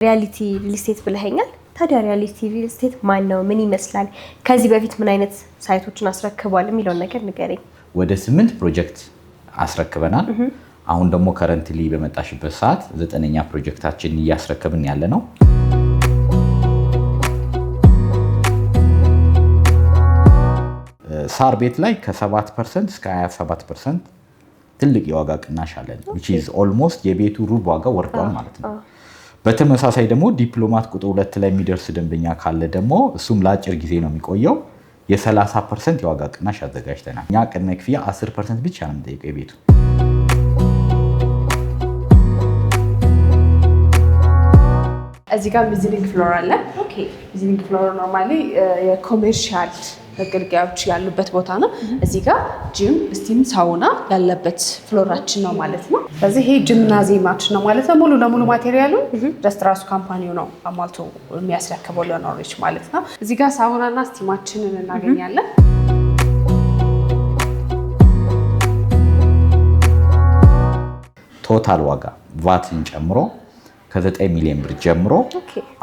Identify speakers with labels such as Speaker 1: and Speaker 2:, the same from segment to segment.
Speaker 1: ሪያሊቲ ሪል ስቴት ብለኸኛል። ታዲያ ሪያሊቲ ሪል ስቴት ማን ነው? ምን ይመስላል? ከዚህ በፊት ምን አይነት ሳይቶችን አስረክቧል የሚለውን ነገር ንገረኝ።
Speaker 2: ወደ 8 ፕሮጀክት አስረክበናል። አሁን ደግሞ ከረንትሊ በመጣሽበት ሰዓት 9ኛ ፕሮጀክታችን እያስረከብን ያለ ነው። ሳር ቤት ላይ ከ7% እስከ 27% ትልቅ የዋጋ ቅናሽ አለን። which is almost የቤቱ ሩብ ዋጋ ወርዷል ማለት ነው። በተመሳሳይ ደግሞ ዲፕሎማት ቁጥር 2 ላይ የሚደርስ ደንበኛ ካለ ደግሞ እሱም ለአጭር ጊዜ ነው የሚቆየው የ30% የዋጋ ቅናሽ አዘጋጅተናል። እኛ ቅድመ ክፍያ 10% ብቻ ነው የምንጠይቀው የቤቱ።
Speaker 3: እዚህ ጋር ቪዚቲንግ ፍሎር አለ። ኦኬ ቪዚቲንግ ፍሎር ኖርማሊ የኮሜርሻል መገልገያዎች ያሉበት ቦታ ነው። እዚህ ጋር ጂም፣ ስቲም፣ ሳውና ያለበት ፍሎራችን ነው ማለት ነው። ስለዚህ ይሄ ጂምናዚየማችን ነው ማለት ነው። ሙሉ ለሙሉ ማቴሪያሉ ጀስት ራሱ ካምፓኒው ነው አሟልቶ የሚያስረክበው ለኖሪች ማለት ነው። እዚህ ጋር ሳውናና ስቲማችንን እናገኛለን።
Speaker 2: ቶታል ዋጋ ቫትን ጨምሮ ከ9 ሚሊዮን ብር ጀምሮ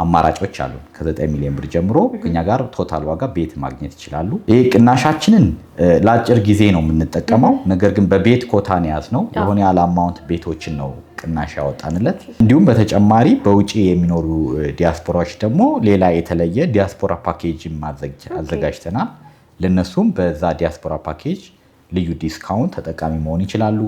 Speaker 2: አማራጮች አሉ። ከ9 ሚሊዮን ብር ጀምሮ ከኛ ጋር ቶታል ዋጋ ቤት ማግኘት ይችላሉ። ይሄ ቅናሻችንን ለአጭር ጊዜ ነው የምንጠቀመው። ነገር ግን በቤት ኮታ ነው ያዝነው። የሆነ ያለ አማውንት ቤቶችን ነው ቅናሽ ያወጣንለት። እንዲሁም በተጨማሪ በውጪ የሚኖሩ ዲያስፖራዎች ደግሞ ሌላ የተለየ ዲያስፖራ ፓኬጅ አዘጋጅተናል። ለነሱም በዛ ዲያስፖራ ፓኬጅ ልዩ ዲስካውንት ተጠቃሚ መሆን ይችላሉ።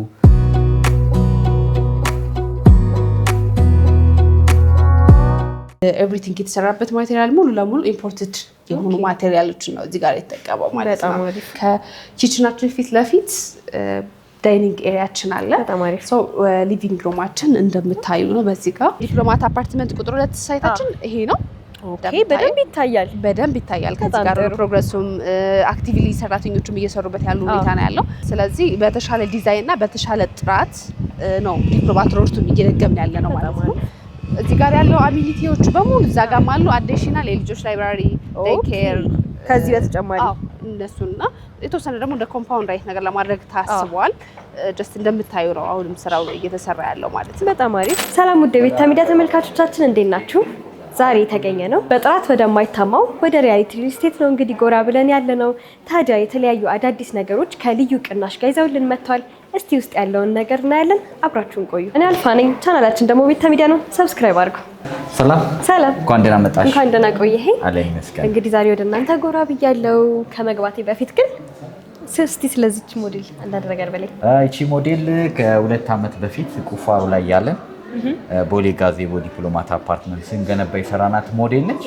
Speaker 3: ኤቭሪቲንግ የተሰራበት ማቴሪያል ሙሉ ለሙሉ ኢምፖርትድ የሆኑ ማቴሪያሎችን ነው እዚህ ጋር የተጠቀመው ማለት ነው። ከኪችናችን ፊት ለፊት ዳይኒንግ ኤሪያችን አለ። ሊቪንግ ሩማችን እንደምታዩ ነው። በዚህ ጋር ዲፕሎማት አፓርትመንት ቁጥር 2 ሳይታችን ይሄ ነው። በደንብ ይታያል። ከዚህ ጋር ፕሮግረሱም አክቲቭሊ ሰራተኞቹም እየሰሩበት ያሉ ሁኔታ ነው ያለው። ስለዚህ በተሻለ ዲዛይን እና በተሻለ ጥራት ነው ዲፕሎማት ሮስቱን እየደገምን ያለ ነው ማለት ነው። እዚህ ጋር ያለው አሚኒቲዎቹ በሙሉ እዛ ጋር አሉ። አዲሽናል የልጆች ላይብራሪ፣ ዴይ ኬር
Speaker 1: ከዚህ በተጨማሪ
Speaker 3: እነሱና የተወሰነ ደግሞ እንደ ኮምፓውንድ አይነት ነገር ለማድረግ ታስቧል። ጀስት እንደምታዩ ነው አሁንም ስራው እየተሰራ ያለው ማለት ነው።
Speaker 1: በጣም አሪፍ። ሰላም ውድ ቤታ ሚዲያ ተመልካቾቻችን እንዴት ናችሁ? ዛሬ የተገኘ ነው በጥራት ወደማይታማው ወደ ሪያሊቲ ሪል ስቴት ነው እንግዲህ ጎራ ብለን ያለ ነው። ታዲያ የተለያዩ አዳዲስ ነገሮች ከልዩ ቅናሽ ጋር ይዘውልን መጥተዋል። እስቲ ውስጥ ያለውን ነገር እናያለን። አብራችሁን ቆዩ። እኔ አልፋ ነኝ። ቻናላችን ደግሞ ቤታ ሚዲያ ነው። ሰብስክራይብ አድርጉ።
Speaker 2: ሰላም እንኳን ደህና መጣሽ።
Speaker 1: እንኳን ደህና ቆየኸኝ።
Speaker 2: አለኝ መስከረም።
Speaker 1: እንግዲህ ዛሬ ወደ እናንተ ጎራ ብያለሁ። ከመግባቴ በፊት ግን እስቲ ስለዚች ሞዴል አንዳንድ ነገር በላይ።
Speaker 2: እቺ ሞዴል ከ2 ዓመት በፊት ቁፋሮ ላይ ያለን ቦሌ ጋዜቦ ዲፕሎማት አፓርትመንት ስንገነባ የሰራናት ሞዴል ነች።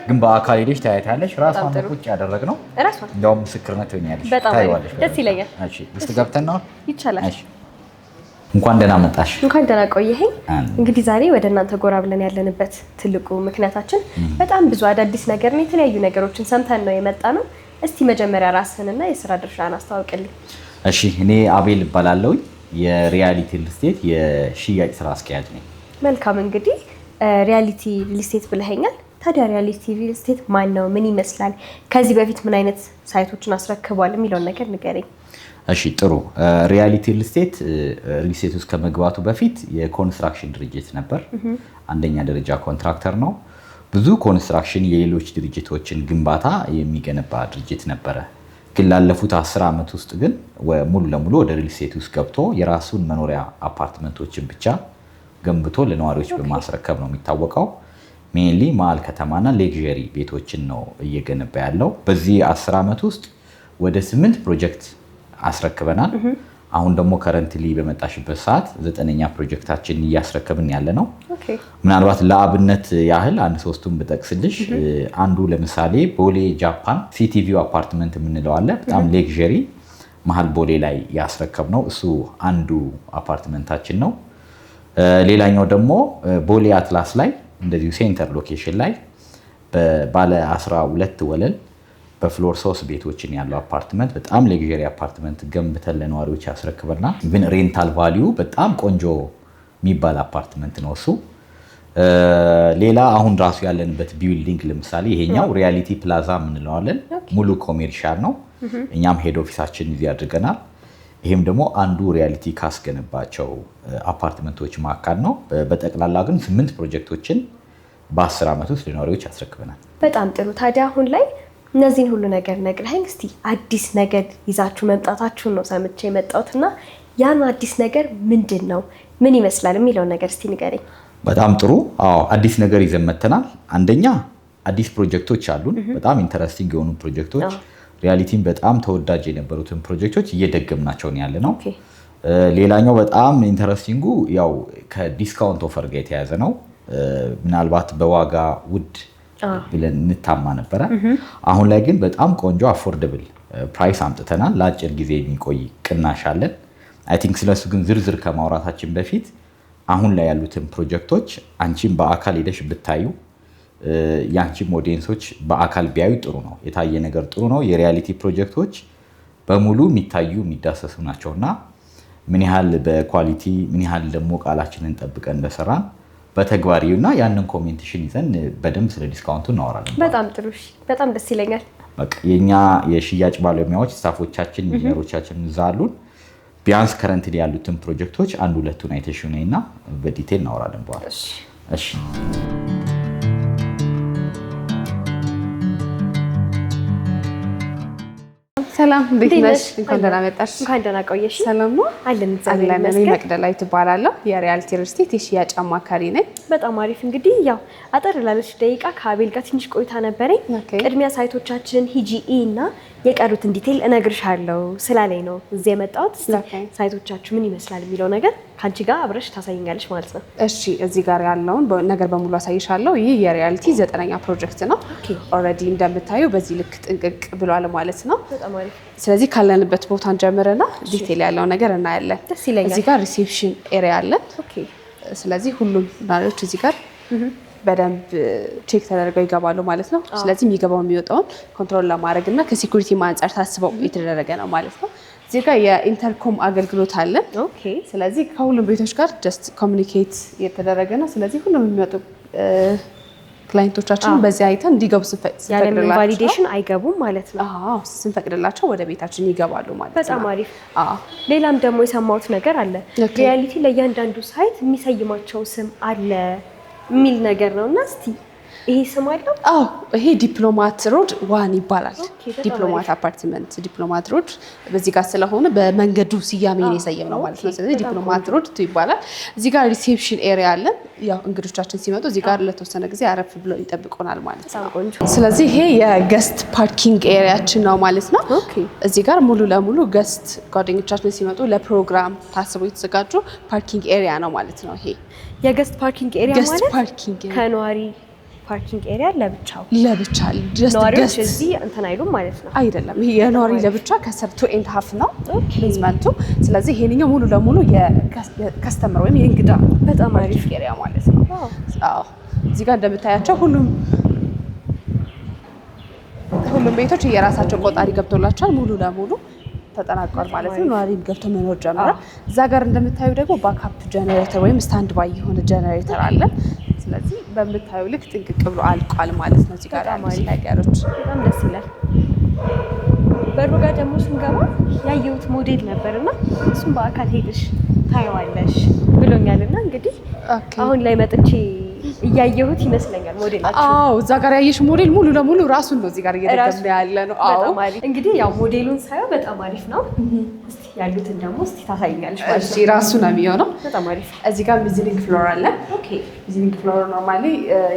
Speaker 2: ግን በአካል ሄደሽ ታያታለሽ። ራሷን ቁጭ ያደረግነው እንደውም ምስክርነት ትሆኛለሽ። ታይዋለሽ።
Speaker 1: ደስ ይለኛል።
Speaker 2: እሺ እስቲ ገብተን ነው
Speaker 1: ይቻላል።
Speaker 2: እሺ እንኳን ደህና መጣሽ።
Speaker 1: እንኳን ደህና ቆየኸኝ። እንግዲህ ዛሬ ወደ እናንተ ጎራ ብለን ያለንበት ትልቁ ምክንያታችን በጣም ብዙ አዳዲስ ነገር ነው። የተለያዩ ነገሮችን ሰምተን ነው የመጣ ነው። እስቲ መጀመሪያ ራስህንና የስራ ድርሻህን አስተዋውቅልኝ።
Speaker 2: እሺ እኔ አቤል እባላለሁ። የሪያሊቲ ሪል ስቴት የሽያጭ ስራ አስኪያጅ ነኝ።
Speaker 1: መልካም። እንግዲህ ሪያሊቲ ሪል ስቴት ብለኸኛል። ታዲያ ሪያሊቲ ሪል ስቴት ማን ነው? ምን ይመስላል? ከዚህ በፊት ምን አይነት ሳይቶችን አስረክቧል የሚለውን ነገር ንገረኝ።
Speaker 2: እሺ ጥሩ። ሪያሊቲ ሪል ስቴት ውስጥ ከመግባቱ በፊት የኮንስትራክሽን ድርጅት ነበር። አንደኛ ደረጃ ኮንትራክተር ነው። ብዙ ኮንስትራክሽን የሌሎች ድርጅቶችን ግንባታ የሚገነባ ድርጅት ነበረ። ግን ላለፉት 10 ዓመት ውስጥ ግን ሙሉ ለሙሉ ወደ ሪል ስቴት ውስጥ ገብቶ የራሱን መኖሪያ አፓርትመንቶችን ብቻ ገንብቶ ለነዋሪዎች በማስረከብ ነው የሚታወቀው። ሜንሊ መሀል ከተማና ሌክዠሪ ቤቶችን ነው እየገነባ ያለው። በዚህ 10 ዓመት ውስጥ ወደ 8 ፕሮጀክት አስረክበናል። አሁን ደግሞ ከረንትሊ በመጣሽበት ሰዓት 9ኛ ፕሮጀክታችን እያስረከብን ያለ ነው። ምናልባት ለአብነት ያህል አንድ 3ቱን ብጠቅስልሽ፣ አንዱ ለምሳሌ ቦሌ ጃፓን ሲቲቪው አፓርትመንት የምንለው አለ። በጣም ሌክዠሪ መሀል ቦሌ ላይ ያስረከብ ነው። እሱ አንዱ አፓርትመንታችን ነው። ሌላኛው ደግሞ ቦሌ አትላስ ላይ እንደዚሁ ሴንተር ሎኬሽን ላይ ባለ 12 ወለል በፍሎር 3 ቤቶችን ያለው አፓርትመንት በጣም ሌክዠሪ አፓርትመንት ገንብተን ለነዋሪዎች ያስረክበና ግን ሬንታል ቫልዩ በጣም ቆንጆ የሚባል አፓርትመንት ነው እሱ። ሌላ አሁን ራሱ ያለንበት ቢልዲንግ ለምሳሌ ይሄኛው ሪያሊቲ ፕላዛ የምንለዋለን። ሙሉ ኮሜርሻል ነው። እኛም ሄድ ኦፊሳችን እዚህ አድርገናል። ይሄም ደግሞ አንዱ ሪያሊቲ ካስገነባቸው አፓርትመንቶች መካከል ነው። በጠቅላላ ግን 8 ፕሮጀክቶችን በ10 ዓመት ውስጥ ለነዋሪዎች ያስረክበናል።
Speaker 1: በጣም ጥሩ። ታዲያ አሁን ላይ እነዚህን ሁሉ ነገር ነግረኸኝ እስቲ አዲስ ነገር ይዛችሁ መምጣታችሁን ነው ሰምቼ የመጣሁትና ያን አዲስ ነገር ምንድን ነው ምን ይመስላል የሚለውን ነገር እስቲ ንገረኝ።
Speaker 2: በጣም ጥሩ። አዎ አዲስ ነገር ይዘን መጥተናል። አንደኛ አዲስ ፕሮጀክቶች አሉን። በጣም ኢንተረስቲንግ የሆኑ ፕሮጀክቶች ሪያሊቲን በጣም ተወዳጅ የነበሩትን ፕሮጀክቶች እየደገምናቸው ያለ ነው። ሌላኛው በጣም ኢንተረስቲንጉ ያው ከዲስካውንት ኦፈር ጋር የተያያዘ ነው። ምናልባት በዋጋ ውድ ብለን እንታማ ነበረ። አሁን ላይ ግን በጣም ቆንጆ አፎርደብል ፕራይስ አምጥተናል። ለአጭር ጊዜ የሚቆይ ቅናሽ አለን። አይ ቲንክ ስለሱ ግን ዝርዝር ከማውራታችን በፊት አሁን ላይ ያሉትን ፕሮጀክቶች አንቺም በአካል ሄደሽ ብታዩ የአንቺም ኦዲየንሶች በአካል ቢያዩ ጥሩ ነው። የታየ ነገር ጥሩ ነው። የሪያሊቲ ፕሮጀክቶች በሙሉ የሚታዩ የሚዳሰሱ ናቸውና ምን ያህል በኳሊቲ ምን ያህል ደግሞ ቃላችንን ጠብቀን እንደሰራን በተግባሪውና ያንን ኮሜንቴሽን ይዘን በደንብ ስለ ዲስካውንቱ እናወራለን።
Speaker 1: በጣም ጥሩ። በጣም ደስ ይለኛል።
Speaker 2: በቃ የኛ የሽያጭ ባለሙያዎች ስታፎቻችን ኢንጂነሮቻችን እዛ አሉን። ቢያንስ ከረንትሊ ያሉትን ፕሮጀክቶች አንድ ሁለቱን አይተሽው ነይና በዲቴል እናወራለን በኋላ። እሺ
Speaker 3: ሰላም እንዴት ነሽ? እንኳን ደህና መጣሽ።
Speaker 1: እንኳን ደህና ቆየሽ።
Speaker 3: ሰላም ነው
Speaker 1: አለን።
Speaker 3: እኔ መቅደላዊት እባላለሁ። የሪያሊቲ ሪል ስቴት የሽያጭ አማካሪ ነኝ።
Speaker 1: በጣም አሪፍ። እንግዲህ ያው አጠር ላለች ደቂቃ ከአቤል ጋር ትንሽ ቆይታ ነበረኝ። ቅድሚያ ሳይቶቻችን ሂጂኢ እና የቀሩትን ዲቴል እነግርሻለሁ ስላለኝ ነው እዚህ የመጣሁት። ሳይቶቻችሁ ምን ይመስላል የሚለው ነገር ከአንቺ ጋር አብረሽ ታሳይኛለሽ ማለት ነው።
Speaker 3: እሺ እዚህ ጋር ያለውን ነገር በሙሉ አሳይሻለሁ። ይህ የሪያሊቲ 9ኛ ፕሮጀክት ነው። ኦልሬዲ እንደምታዩ በዚህ ልክ ጥንቅቅ ብሏል ማለት ነው።
Speaker 1: በጣም አሪፍ።
Speaker 3: ስለዚህ ካለንበት ቦታ እንጀምርና ዲቴል ያለው ነገር እናያለን።
Speaker 1: ደስ ይለኛል።
Speaker 3: እዚህ ጋር ሪሴፕሽን ኤሪያ አለን። ስለዚህ ሁሉም ናሪዎች እዚህ ጋር በደንብ ቼክ ተደርገው ይገባሉ ማለት ነው። ስለዚህ የሚገባው የሚወጣውን ኮንትሮል ለማድረግ እና ከሴኩሪቲ አንጻር ታስበው የተደረገ ነው ማለት ነው። እዚህ ጋር የኢንተርኮም አገልግሎት አለን። ስለዚህ ከሁሉም ቤቶች ጋር ጀስት ኮሚኒኬት የተደረገ ነው። ስለዚህ ሁሉም የሚመጡ ክላይንቶቻችን በዚህ አይተን እንዲገቡ
Speaker 1: ያለ ቫሊዴሽን አይገቡም ማለት ነው።
Speaker 3: ስንፈቅድላቸው ወደ ቤታችን ይገባሉ ማለት ነው።
Speaker 1: በጣም አሪፍ። ሌላም ደግሞ የሰማሁት ነገር አለ። ሪያሊቲ ለእያንዳንዱ ሳይት የሚሰይማቸው ስም አለ የሚል ነገር ነው እና እስቲ ይሄ ስም አለው?
Speaker 3: አዎ ይሄ ዲፕሎማት ሮድ 1 ይባላል። ዲፕሎማት አፓርትመንት ዲፕሎማት ሮድ በዚህ ጋር ስለሆነ በመንገዱ ስያሜ ነው የሰየምነው ማለት ነው። ስለዚህ ዲፕሎማት ሮድ 2 ይባላል። እዚህ ጋር ሪሴፕሽን ኤሪያ አለን። ያው እንግዶቻችን ሲመጡ እዚህ ጋር ለተወሰነ ጊዜ አረፍ ብለው ይጠብቁናል ማለት ነው። ስለዚህ ይሄ የገስት ፓርኪንግ ኤሪያችን ነው ማለት ነው። እዚህ ጋር ሙሉ ለሙሉ ገስት ጓደኞቻችን ሲመጡ ለፕሮግራም ታስበው የተዘጋጁ ፓርኪንግ ኤሪያ ነው ማለት ነው። ይሄ
Speaker 1: የገስት ፓርኪንግ ኤሪያ ማለት ከነዋሪ ፓርኪንግ ኤሪያ ለብቻ ነዋሪዎች እዚህ እንትን አይሉም ማለት ነው።
Speaker 3: አይደለም፣ ይሄ የነዋሪ ለብቻ ከስር 2.5 ነው ቤዝመንቱ። ስለዚህ ይሄንኛው ሙሉ ለሙሉ የከስተመር ወይም የእንግዳ
Speaker 1: በጣም አሪፍ
Speaker 3: ኤሪያ ማለት ነው። አዎ እዚህ ጋር እንደምታያቸው ሁሉም ቤቶች የራሳቸው ቆጣሪ ገብቶላቸዋል። ሙሉ ለሙሉ ተጠናቋል ማለት ነው። ነዋሪ ገብቶ መኖር ጀምሯል። እዛ ጋር እንደምታዩ ደግሞ ባክአፕ ጀነሬተር ወይም ስታንድ ባይ የሆነ ጀነሬተር አለ። ስለዚህ በምታዩ ልክ ጥንቅቅ ብሎ አልቋል ማለት ነው። እዚህ ጋር ያሉት ነገሮች
Speaker 1: በጣም ደስ ይላል። በሩ ጋር ደግሞ ስንገባ ያየሁት ሞዴል ነበርና እሱም በአካል ሄደሽ ታየዋለሽ ብሎኛልና እንግዲህ አሁን ላይ መጥቼ እያየሁት ይመስለኛል ሞዴላችሁ።
Speaker 3: አዎ እዛ ጋር ያየሽ ሞዴል ሙሉ ለሙሉ ራሱን ነው እዚህ ጋር እየደገምነው ያለ ነው።
Speaker 1: አዎ እንግዲህ ያው ሞዴሉን ሳየው በጣም አሪፍ ነው። እስቲ ያሉትን ደግሞ እስቲ ታሳይኛለሽ ማለት ነው።
Speaker 3: እሺ ራሱ ነው የሚሆነው።
Speaker 1: በጣም አሪፍ።
Speaker 3: እዚህ ጋር ቪዚቲንግ ፍሎር አለ። ቪዚቲንግ ፍሎር ኖርማሊ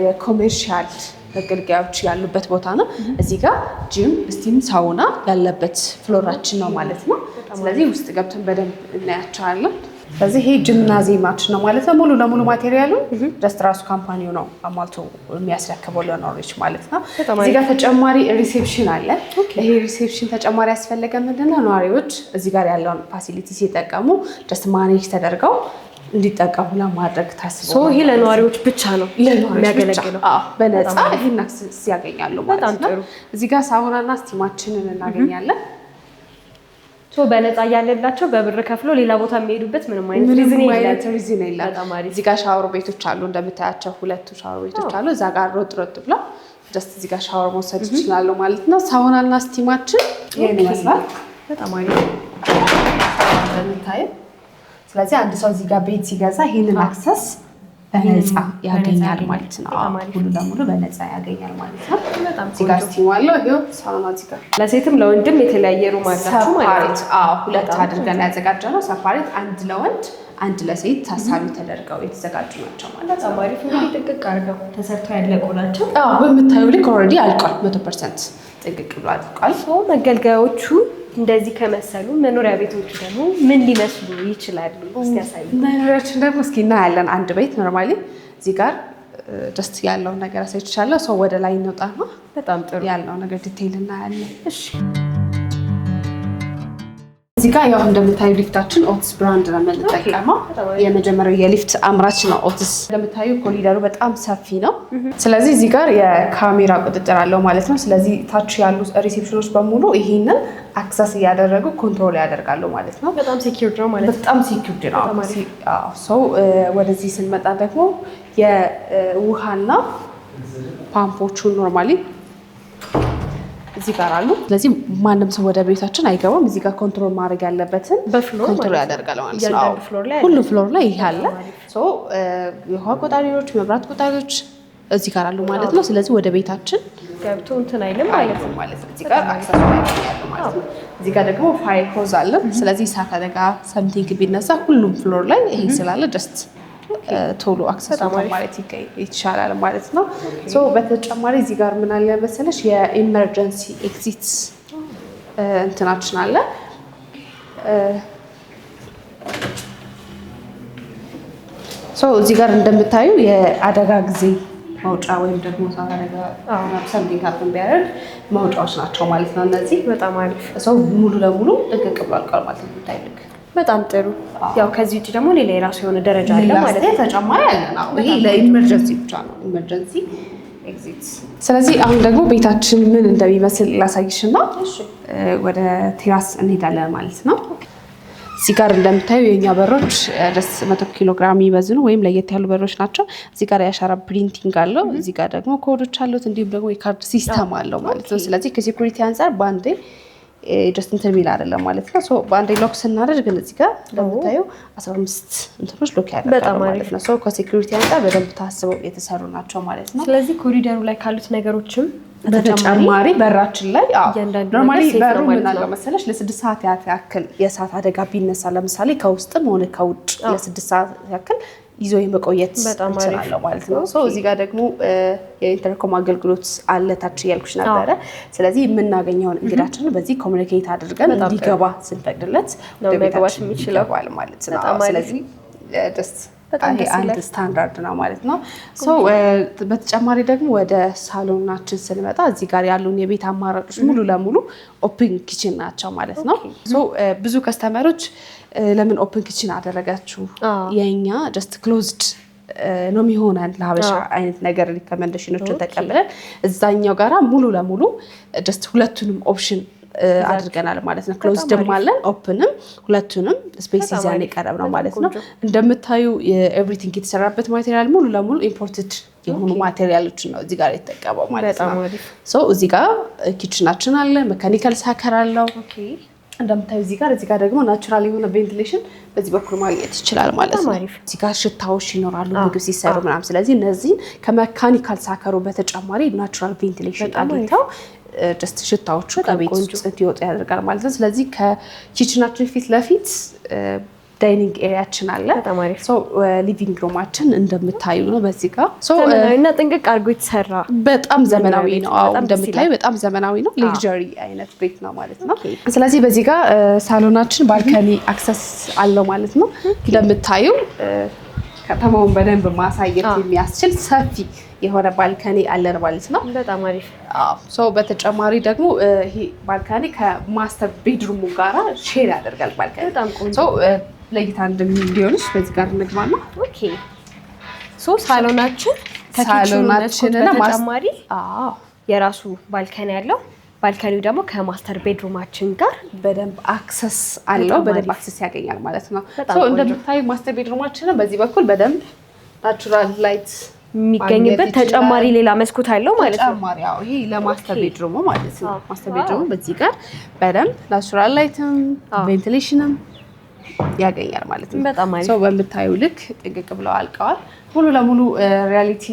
Speaker 3: የኮሜርሻል መገልገያዎች ያሉበት ቦታ ነው። እዚህ ጋር ጂም፣ ስቲም፣ ሳውና ያለበት ፍሎራችን ነው ማለት ነው። ስለዚህ ውስጥ ገብተን በደንብ እናያቸዋለን። ስለዚህ ይሄ ጂምናዚየማችን ነው ማለት ነው። ሙሉ ለሙሉ ማቴሪያሉ ጀስት ራሱ ካምፓኒው ነው አሟልቶ የሚያስረክበው ለነዋሪዎች ማለት ነው። እዚህ ጋር ተጨማሪ ሪሴፕሽን አለ። ይሄ ሪሴፕሽን ተጨማሪ ያስፈለገ ምንድነው? ነዋሪዎች እዚህ ጋር ያለውን ፋሲሊቲ ሲጠቀሙ ጀስት ማኔጅ ተደርገው እንዲጠቀሙ ለማድረግ ታስቦ
Speaker 1: ይሄ ለነዋሪዎች ብቻ ነው የሚያገለግለው።
Speaker 3: በነፃ ይሄን አክሰስ ያገኛሉ ማለት ነው። እዚህ ጋር ሳውናና ስቲማችንን እናገኛለን።
Speaker 1: በነፃ እያለላቸው በብር ከፍሎ ሌላ ቦታ የሚሄዱበት ምንም አይነት ሪዝን የለም።
Speaker 3: እዚህ ጋር ሻወር ቤቶች አሉ። እንደምታያቸው 2 ሻወር ቤቶች አሉ። እዛ ጋር ሮጥ ብለው ጀስት እዚህ ጋር ሻወር መውሰድ ይችላሉ ማለት ነው። ሳውናና ስቲማችን ይሄን ይመስላል።
Speaker 1: በጣም አሪፍ
Speaker 3: እንደምታየው። ስለዚህ አንድ ሰው እዚህ ጋር ቤት ሲገዛ ይሄንን አክሰስ በነፃ ያገኛል ማለት ነው። ሙሉ ለሙሉ በነፃ ያገኛል ማለት ነው። እዚህ ጋር ስቲም አለው። ይኸው ሳውና እዚህ ጋር
Speaker 1: ለሴትም ለወንድም የተለያየ ሩም አላችሁ ማለት ነው።
Speaker 3: ሁለት አድርገን ያዘጋጀነው ሰፓሬት፣ አንድ ለወንድ አንድ ለሴት ታሳቢ ተደርገው የተዘጋጁ ናቸው ማለት ነው።
Speaker 1: ተማሪ እንግዲህ ጥንቅቅ አድርገው ተሰርተው ያለቁ ናቸው።
Speaker 3: በምታዩ ልክ ኦልሬዲ አልቋል። 100% ጥንቅቅ ብሎ አልቋል።
Speaker 1: መገልገያዎቹ እንደዚህ ከመሰሉ መኖሪያ ቤቶቹ ደግሞ ምን ሊመስሉ ይችላሉ? እስኪ ያሳዩ።
Speaker 3: መኖሪያችን ደግሞ እስኪ እናያለን። አንድ ቤት ኖርማሊ እዚህ ጋር ጀስት ያለውን ነገር አሳይቻለሁ። ሰው ወደ ላይ እንውጣ ነው።
Speaker 1: በጣም ጥሩ
Speaker 3: ያለው ነገር ዲቴይል እናያለን።
Speaker 1: እሺ
Speaker 3: እዚህ ጋር ያው እንደምታዩ ሊፍታችን ኦትስ ብራንድ ነው የምንጠቀመው። የመጀመሪያው የሊፍት አምራች ነው ኦትስ። እንደምታዩ ኮሪደሩ በጣም ሰፊ ነው። ስለዚህ እዚህ ጋር የካሜራ ቁጥጥር አለው ማለት ነው። ስለዚህ ታች ያሉ ሪሴፕሽኖች በሙሉ ይሄንን አክሰስ እያደረጉ ኮንትሮል ያደርጋሉ ማለት ነው።
Speaker 1: በጣም ሴኪዩርድ ነው ማለት ነው።
Speaker 3: በጣም ሴኪዩርድ ነው። ሰው ወደዚህ ስንመጣ ደግሞ የውሃና ፓምፖቹ ኖርማሊ እዚህ ጋር አሉ። ስለዚህ ማንም ሰው ወደ ቤታችን አይገባም። እዚህ ጋር ኮንትሮል ማድረግ ያለበትን ኮንትሮል ያደርጋል ማለት ነው። ሁሉም ፍሎር ላይ ይሄ አለ። የውሃ ቆጣሪዎች፣ መብራት ቆጣሪዎች እዚህ ጋር አሉ ማለት ነው። ስለዚህ ወደ ቤታችን
Speaker 1: ገብቶ እንትን አይልም
Speaker 3: ማለት ነው። እዚህ ጋር አክሰስ ያገኛሉ ማለት ነው። እዚህ ጋር ደግሞ ፋየር ሆዝ አለ። ስለዚህ እሳት አደጋ ሰምቲንግ ቢነሳ ሁሉም ፍሎር ላይ ይሄ ስላለ ጀስት ቶሎ አክሰስ ማለት ይቻላል ማለት ነው። በተጨማሪ እዚህ ጋር ምን አለ መሰለሽ የኢመርጀንሲ ኤግዚት እንትናችን አለ። እዚህ ጋር እንደምታዩ የአደጋ ጊዜ መውጫ ወይም ደግሞ እሳት አደጋ ሰምቲንግ ሀፕን ቢያደርግ መውጫዎች ናቸው ማለት ነው። እነዚህ
Speaker 1: በጣም አሪፍ
Speaker 3: ሙሉ ለሙሉ ጥንቅቅ ብሎ አልቋል ማለት ነው። ታይልክ
Speaker 1: በጣም ጥሩ። ያው ከዚህ ውጭ ደግሞ ሌላ የራሱ የሆነ ደረጃ አለ ማለት ነው።
Speaker 3: ተጨማሪ አለ ነው። ይሄ ለኢመርጀንሲ ብቻ ነው፣ ኢመርጀንሲ ኤግዚት። ስለዚህ አሁን ደግሞ ቤታችን ምን እንደሚመስል ላሳይሽና ወደ ቴራስ እንሄዳለን ማለት ነው። እዚህ ጋር እንደምታዩ የኛ በሮች ደስ 100 ኪሎ ግራም የሚመዝኑ ወይም ለየት ያሉ በሮች ናቸው። እዚህ ጋር የአሻራ ፕሪንቲንግ አለው። እዚህ ጋር ደግሞ ኮዶች አሉት፣ እንዲሁም ደግሞ የካርድ ሲስተም አለው ማለት ነው። ስለዚህ ከሴኩሪቲ አንጻር ባንዴ ጀስት እንትን የሚል አይደለም ማለት ነው። በአንዴ ሎክ ስናደርግ ግን እዚህ ጋር እንደምታዩ 15 እንትኖች ሎክ ያደርጋሉ ማለት ነው። ከሴኩሪቲ አንጻር በደንብ ታስበው የተሰሩ ናቸው ማለት ነው።
Speaker 1: ስለዚህ ኮሪደሩ ላይ ካሉት ነገሮችም
Speaker 3: በተጨማሪ በራችን ላይ ኖርማሊ በሩ ምን አለው መሰለሽ ለ6 ሰዓት ያክል የእሳት አደጋ ቢነሳ ለምሳሌ ከውስጥም ሆነ ከውጭ ለ6 ሰዓት ያክል ይዞ የመቆየት ይችላል ማለት ነው። እዚህ ጋር ደግሞ የኢንተርኮም አገልግሎት አለ ታች ያልኩሽ ነበረ። ስለዚህ የምናገኘውን እንግዳችንን በዚህ ኮሙኒኬት አድርገን እንዲገባ ስንፈቅድለት ወደ ቤታችን ይችላል ማለት ነው። ስለዚህ አንድ ስታንዳርድ ነው ማለት ነው። በተጨማሪ ደግሞ ወደ ሳሎናችን ስንመጣ እዚህ ጋር ያሉን የቤት አማራጮች ሙሉ ለሙሉ ኦፕን ኪችን ናቸው ማለት ነው። ብዙ ከስተመሮች ለምን ኦፕን ኪችን አደረጋችሁ? የኛ ጀስት ክሎዝድ ነው የሚሆነን ለሀበሻ አይነት ነገር ሪኮመንዴሽኖችን ተቀብለን እዛኛው ጋራ ሙሉ ለሙሉ ጀስት ሁለቱንም ኦፕሽን አድርገናል ማለት ነው። ክሎዝድም አለን ኦፕንም፣ ሁለቱንም ስፔስ ይዘን የቀረብ ነው ማለት ነው። እንደምታዩ ኤቭሪቲንግ የተሰራበት ማቴሪያል ሙሉ ለሙሉ ኢምፖርትድ የሆኑ ማቴሪያሎችን ነው እዚህ ጋር የተጠቀመው ማለት ነው። እዚህ ጋር ኪችናችን አለ፣ ሜካኒካል ሳከር አለው። እንደምታዩ እዚህ ጋር ደግሞ ናቹራል የሆነ ቬንቲሌሽን በዚህ በኩል ማግኘት ይችላል ማለት ነው። እዚህ ጋር ሽታዎች ይኖራሉ ምግብ ሲሰሩ ምናምን። ስለዚህ እነዚህን ከሜካኒካል ሳከሩ በተጨማሪ ናቹራል ቬንቲሌሽን አግኝተው ጀስት ሽታዎቹ ከቤት ውስጥ እንዲወጡ ያደርጋል ማለት ነው። ስለዚህ ከኪችናችን ፊት ለፊት ዳይኒንግ ኤሪያችን አለ። ሊቪንግ ሩማችን እንደምታዩ ነው። በዚህ ጋር
Speaker 1: ዘመናዊና ጥንቅቅ አድርጎ የተሰራ
Speaker 3: በጣም ዘመናዊ ነው። እንደምታዩ በጣም ዘመናዊ ነው። ሌክዠሪ አይነት ቤት ነው ማለት ነው። ስለዚህ በዚህ ጋር ሳሎናችን ባልከኒ አክሰስ አለው ማለት ነው። እንደምታዩ ከተማውን በደንብ ማሳየት የሚያስችል ሰፊ የሆነ ባልከኒ አለን ማለት ነው።
Speaker 1: በጣም አሪፍ።
Speaker 3: በተጨማሪ ደግሞ ይሄ ባልከኒ ከማስተር ቤድሩሙ ጋራ ሼር ያደርጋል ባልከኒ።
Speaker 1: በጣም ቆንጆ
Speaker 3: ለእይታ እንዲሆንሽ በዚህ ጋር እንግባና
Speaker 1: ሳሎናችንና በተጨማሪ የራሱ ባልከኒ ያለው። ባልከኒው ደግሞ ከማስተር ቤድሩማችን ጋር
Speaker 3: በደንብ አክሰስ አለው፣ በደንብ አክሰስ ያገኛል ማለት ነው። እንደምታዩ ማስተር ቤድሩማችን በዚህ በኩል በደንብ ናቹራል ላይት
Speaker 1: የሚገኝበት ተጨማሪ ሌላ መስኮት አለው ማለት ነው።
Speaker 3: ተጨማሪ ይሄ ለማስተር ቤድሩሙ ማለት ነው። ማስተር ቤድሩሙ በዚህ ጋር በደንብ ናቹራል ላይትም ቬንቲሌሽንም ያገኛል ማለት ነው።
Speaker 1: በጣም አሪፍ።
Speaker 3: በምታዩ ልክ ጥንቅቅ ብለው አልቀዋል። ሙሉ ለሙሉ ሪያሊቲ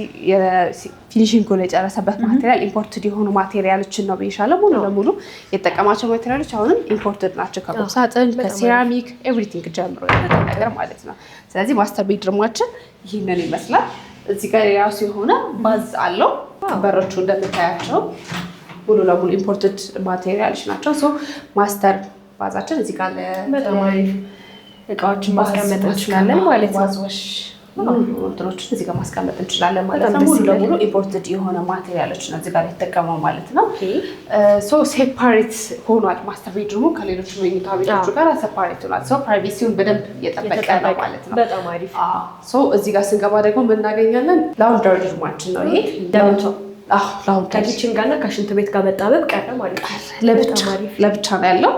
Speaker 3: ፊኒሺንጉን የጨረሰበት ማቴሪያል ኢምፖርትድ የሆኑ ማቴሪያሎችን ነው ብዬሻለሁ። ሙሉ ለሙሉ የተጠቀማቸው ማቴሪያሎች አሁንም ኢምፖርትድ ናቸው። ከቁም ሳጥን፣ ከሴራሚክ ኤቭሪቲንግ ጀምሮ ነገር ማለት ነው። ስለዚህ ማስተር ቤድሩማችን ይህንን ይመስላል። እዚህ ጋር የራሱ የሆነ ባዝ አለው። በሮቹ እንደምታያቸው ሙሉ ለሙሉ ኢምፖርትድ ማቴሪያሎች ናቸው። ሶ ማስተር ባዛችን እዚህ ጋር
Speaker 1: እቃዎችን ማስቀመጥ እንችላለን ማለት ነው።
Speaker 3: እንትኖችን እዚህ ጋር ማስቀመጥ እንችላለን ማለት ነው። ሙሉ ለሙሉ ኢምፖርትድ የሆነ ማቴሪያሎች ነው እዚህ ጋር የተጠቀመው ማለት ነው። ሶ ሴፓሬት ሆኗል ማስተር ቤድሩሙ ከሌሎች መኝታ ቤቶቹ ጋር ሴፓሬት ሆኗል። ሶ ፕራይቬሲውን በደንብ እየጠበቀ ነው ማለት ነው።
Speaker 1: በጣም አሪፍ።
Speaker 3: ሶ እዚህ ጋር ስንገባ ደግሞ የምናገኛለን ላውንደሪ ሩማችን ነው ይሄ።
Speaker 1: ከኪችን ጋርና ከሽንት ቤት ጋር መጣበቅ ቀረ ማለት ነው።
Speaker 3: ለብቻ ነው ያለው።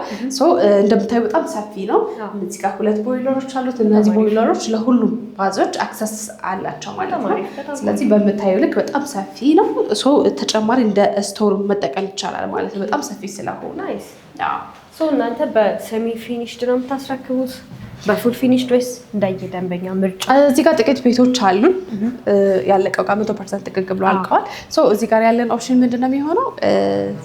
Speaker 3: እንደምታዩ በጣም ሰፊ ነው። እዚህ ጋር 2 ቦይለሮች አሉት። እነዚህ ቦይለሮች ለሁሉም ባዞች አክሰስ አላቸው ማለት ነው። ስለዚህ በምታዩ ልክ በጣም ሰፊ ነው። ተጨማሪ እንደ ስቶር መጠቀም ይቻላል ማለት ነው። በጣም ሰፊ ስለሆነ
Speaker 1: እናንተ በሰሚ ፊኒሽድ ነው የምታስረክቡት? በፉል ፊኒሽድ ወይስ እንዳየ ደንበኛ ምርጫ?
Speaker 3: እዚህ ጋር ጥቂት ቤቶች አሉን። ያለቀው ዕቃ 100% ጥቅቅ ብሎ አልቀዋል። እዚህ ጋር ያለን ኦፕሽን ምንድነው የሚሆነው?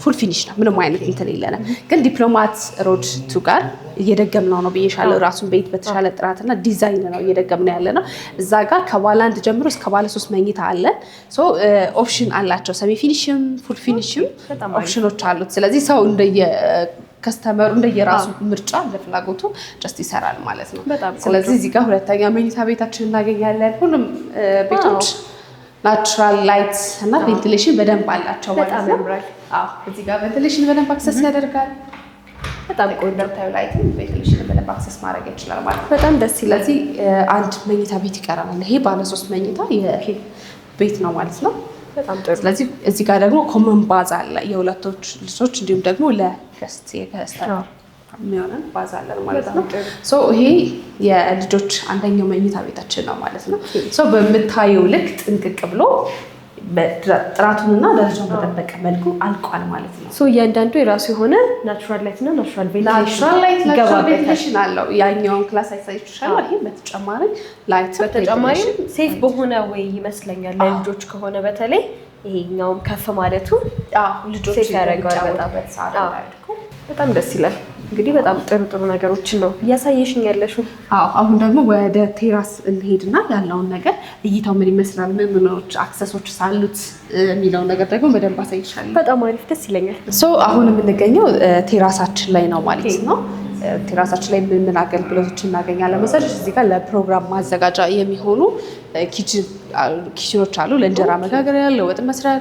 Speaker 3: ፉል ፊኒሽ ነው። ምንም አይነት እንትን የለንም። ግን ዲፕሎማት ሮድ 2 ጋር እየደገምነው ነው ብዬሻለሁ። ራሱን ቤት በተሻለ ጥራትና ዲዛይን ነው እየደገምነው ያለ ነው። እዛ ጋር ከባለ 1 ጀምሮ እስከ ባለ 3 መኝታ አለን። ኦፕሽን አላቸው። ሰሚ ፊኒሽም ፉል ፊኒሽም ኦፕሽኖች አሉት። ስለዚህ ሰው እንደየ ከስተመሩ እንደየራሱ ምርጫ ለፍላጎቱ ጀስት ይሰራል ማለት ነው። ስለዚህ እዚህ ጋር ሁለተኛ መኝታ ቤታችን እናገኛለን። ሁሉም ቤቶች ናቹራል ላይት እና ቬንቲሌሽን በደንብ አላቸው ማለት ነው። እዚህ ጋር ቬንቲሌሽን በደንብ አክሰስ ያደርጋል። በጣም ቆንጆ ላይት ቬንቲሌሽን በደንብ አክሰስ ማድረግ ይችላል ማለት ነው። በጣም ደስ ይላል። ስለዚህ አንድ መኝታ ቤት ይቀራል። ይሄ ባለ 3 መኝታ ቤት ነው ማለት ነው።
Speaker 1: በጣም ጥሩ።
Speaker 3: ስለዚህ እዚህ ጋር ደግሞ ኮመን ባዝ አለ የሁለቶች ልጆች እንዲሁም ደግሞ ለገስት የሚሆነን ባዝ አለን ማለት ነው። ይሄ የልጆች አንደኛው መኝታ ቤታችን ነው ማለት ነው። በምታየው ልክ ጥንቅቅ ብሎ ጥራቱንና ደረጃውን በጠበቀ መልኩ አልቋል ማለት ነው።
Speaker 1: እያንዳንዱ የራሱ የሆነ ናቹራል ላይት እና ናቹራል
Speaker 3: ቬንቲሌሽን አለው። ያኛውን ክላስ አይሳይሻል። ይሄ
Speaker 1: በተጨማሪም ሴፍ በሆነ ወይ ይመስለኛል ለልጆች ከሆነ በተለይ ይሄኛውም ከፍ ማለቱ
Speaker 3: ልጆች
Speaker 1: ሴፍ ያደርገዋል። በጣም ደስ ይላል። እንግዲህ በጣም ጥሩ ነገሮችን ነው እያሳየሽኝ ያለሽው።
Speaker 3: አሁን ደግሞ ወደ ቴራስ እንሄድና ያለውን ነገር እይታው ምን ይመስላል፣ ምኖች አክሰሶች ሳሉት የሚለውን ነገር ደግሞ በደንብ አሳይሻለሁ።
Speaker 1: በጣም አሪፍ፣ ደስ ይለኛል።
Speaker 3: አሁን የምንገኘው ቴራሳችን ላይ ነው ማለት ነው። ቴራሳችን ላይ ምን አገልግሎቶች እናገኛለን መሰለሽ? እዚህ ጋር ለፕሮግራም ማዘጋጃ የሚሆኑ ኪችኖች አሉ። ለእንጀራ መጋገሪያ፣ ለወጥ መስሪያ፣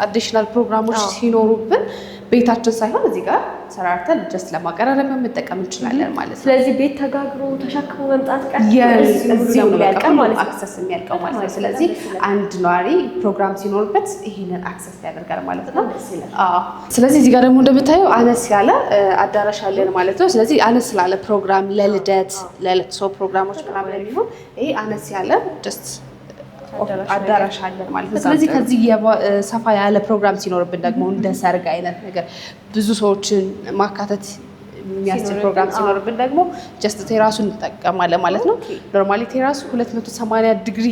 Speaker 3: አዲሽናል ፕሮግራሞች ሲኖሩብን ቤታችን ሳይሆን እዚህ ጋር ሰራርተን ጀስት ለማቀራረብ መጠቀም እንችላለን ማለት ነው።
Speaker 1: ስለዚህ ቤት ተጋግሮ ተሸክሞ መምጣት
Speaker 3: አክሰስ የሚያልቀው ማለት ነው። ስለዚህ አንድ ነዋሪ ፕሮግራም ሲኖርበት ይሄንን አክሰስ ያደርጋል ማለት ነው። ስለዚህ እዚህ ጋር ደግሞ እንደምታየው አነስ ያለ አዳራሽ አለን ማለት ነው። ስለዚህ አነስ ላለ ፕሮግራም ለልደት፣ ለለቅሶ ፕሮግራሞች ምናምን የሚሆን ይሄ አነስ ያለ ጀስት አዳራሽ አለን ማለት ነው። ስለዚህ ከዚህ ሰፋ ያለ ፕሮግራም ሲኖርብን ደግሞ እንደ ሰርግ አይነት ነገር ብዙ ሰዎችን ማካተት የሚያስችል ፕሮግራም ሲኖርብን ደግሞ ጀስት ቴራሱን እንጠቀማለን ማለት ነው። ኖርማሊ ቴራሱ 280 ዲግሪ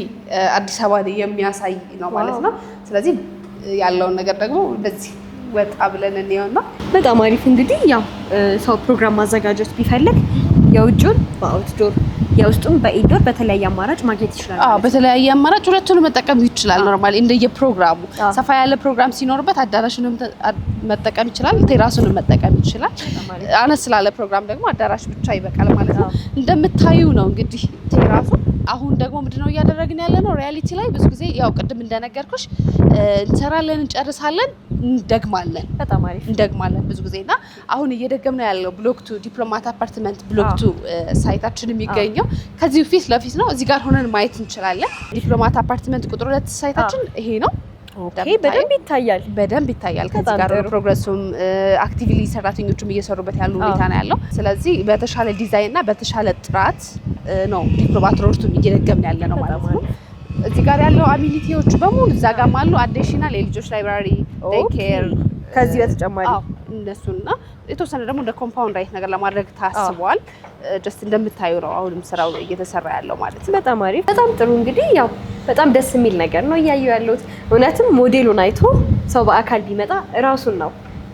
Speaker 3: አዲስ አበባ የሚያሳይ ነው ማለት ነው። ስለዚህ ያለውን ነገር ደግሞ እንደዚህ ወጣ ብለን እንየውና
Speaker 1: በጣም አሪፍ። እንግዲህ ያው ሰው ፕሮግራም ማዘጋጀት ቢፈልግ የውጭውን በአውትዶር የውስጡን በኢንዶር በተለያየ አማራጭ ማግኘት ይችላል።
Speaker 3: በተለያየ አማራጭ ሁለቱንም መጠቀም ይችላል። ኖርማሊ እንደየ ፕሮግራሙ ሰፋ ያለ ፕሮግራም ሲኖርበት አዳራሽንም መጠቀም ይችላል፣ ቴራሱንም መጠቀም ይችላል። አነስ ስላለ ፕሮግራም ደግሞ አዳራሽ ብቻ ይበቃል ማለት ነው። እንደምታዩ ነው እንግዲህ ቴራሱ። አሁን ደግሞ ምንድነው እያደረግን ያለ ነው? ሪያሊቲ ላይ ብዙ ጊዜ ያው ቅድም እንደነገርኩሽ እንሰራለን፣ እንጨርሳለን፣ እንደግማለን።
Speaker 1: በጣም አሪፍ
Speaker 3: እንደግማለን ብዙ ጊዜና አሁን እየደገምነው ያለው ብሎክ 2 ዲፕሎማት አፓርትመንት ብሎክ 2 ሳይታችን የሚገኘው ከዚህ ፊት ለፊት ነው። እዚህ ጋር ሆነን ማየት እንችላለን። ዲፕሎማት አፓርትመንት ቁጥር 2 ሳይታችን ይሄ ነው። በደንብ ይታያል። ከዚህ ጋር ፕሮግረሱም አክቲቭሊ ሰራተኞቹም እየሰሩበት ያሉ ሁኔታ ነው ያለው። ስለዚህ በተሻለ ዲዛይን እና በተሻለ ጥራት ነው ዲፕሎማት ሮድቱን እየደገምን ያለ ነው ማለት ነው። እዚህ ጋር ያለው አሚኒቲዎች በሙሉ እዛ ጋርም አሉ። አዲሽናል የልጆች ላይብራሪ፣ ዴይ ኬር
Speaker 1: ከዚህ በተጨማሪ
Speaker 3: እነሱና የተወሰነ ደግሞ እንደ ኮምፓውንድ አይነት ነገር ለማድረግ ታስቧል። ጀስት እንደምታዩ ነው አሁንም ስራው እየተሰራ ያለው ማለት ነው።
Speaker 1: በጣም አሪፍ፣ በጣም ጥሩ። እንግዲህ ያው በጣም ደስ የሚል ነገር ነው እያየሁ ያለሁት። እውነትም ሞዴሉን አይቶ ሰው በአካል ቢመጣ እራሱን ነው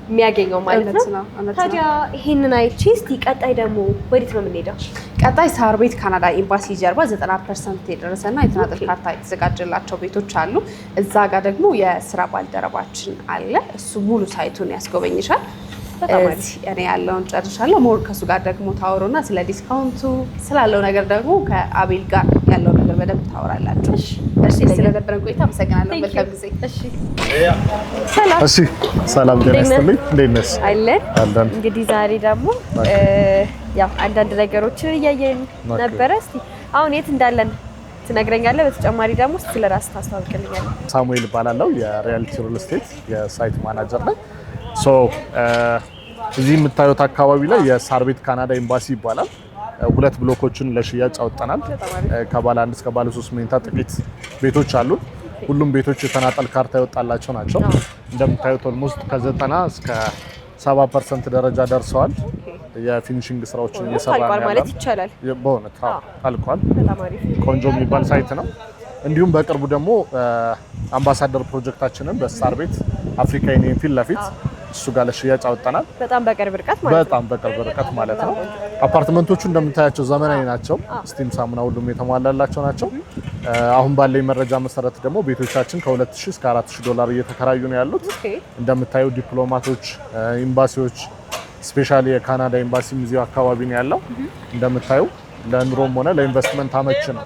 Speaker 1: የሚያገኘው ማለት ነው። ታዲያ ይሄንን አይቼ እስቲ ቀጣይ ደግሞ ወዴት ነው የምንሄደው?
Speaker 3: ቀጣይ ሳር ቤት ካናዳ ኤምባሲ ጀርባ 90% የደረሰና የተናጠል ካርታ የተዘጋጀላቸው ቤቶች አሉ። እዛ ጋር ደግሞ የስራ ባልደረባችን አለ። እሱ ሙሉ ሳይቱን ያስጎበኝሻል። እኔ ያለውን ጨርሻለሁ። ሞር ከሱ ጋር ደግሞ ታወሩና ስለ ዲስካውንቱ ስላለው ነገር ደግሞ ከአቤል ጋር ያለው ነገር በደንብ ታወራላችሁ። እሺ፣ ስለነበረን ቆይታ አመሰግናለሁ። መልካም ጊዜ። እሺ፣
Speaker 1: ሰላም።
Speaker 4: እሺ፣ ሰላም ጤና ይስጥልኝ። እንዴት ነሽ?
Speaker 1: አለን።
Speaker 4: አለን።
Speaker 1: እንግዲህ ዛሬ ደግሞ ያው አንዳንድ ነገሮችን እያየን ነበረ። እስቲ አሁን የት እንዳለን ትነግረኛለህ። በተጨማሪ ደግሞ ስለ ራስህ ታስተዋውቅልኛለህ።
Speaker 4: ሳሙኤል እባላለሁ። የሪያሊቲ ሪል ስቴት የሳይት ማናጀር ነኝ። እዚህ የምታዩት አካባቢ ላይ የሳር ቤት ካናዳ ኤምባሲ ይባላል። 2 ብሎኮችን ለሽያጭ አወጣናል። ከባለ 1 እስከ ባለ 3 መኝታ ጥቂት ቤቶች አሉ። ሁሉም ቤቶች የተናጠል ካርታ የወጣላቸው ናቸው። እንደምታዩት ኦልሞስት ከ90 እስከ 70% ደረጃ ደርሰዋል። የፊኒሺንግ ስራዎችን እየሰራን ያለው
Speaker 1: ማለት ይቻላል።
Speaker 4: በእውነት አልቋል።
Speaker 1: በጣም አሪፍ
Speaker 4: ቆንጆ የሚባል ሳይት ነው። እንዲሁም በቅርቡ ደግሞ አምባሳደር ፕሮጀክታችንን በሳር ቤት አፍሪካ ዩኒየን ፊት ለፊት እሱ ጋር ለሽያጭ አወጣናል።
Speaker 1: በጣም በቅርብ ርቀት ማለት ነው።
Speaker 4: በጣም በቅርብ ርቀት ማለት ነው። አፓርትመንቶቹ እንደምታያቸው ዘመናዊ ናቸው። ስቲም ሳሙና ሁሉም የተሟላላቸው ናቸው። አሁን ባለኝ መረጃ መሰረት ደግሞ ቤቶቻችን ከ2000 እስከ $4000 እየተከራዩ ነው ያሉት። እንደምታዩ ዲፕሎማቶች፣ ኤምባሲዎች፣ ስፔሻሊ የካናዳ ኤምባሲም እዚሁ አካባቢ ነው ያለው። እንደምታዩ ለኑሮም ሆነ ለኢንቨስትመንት አመች ነው።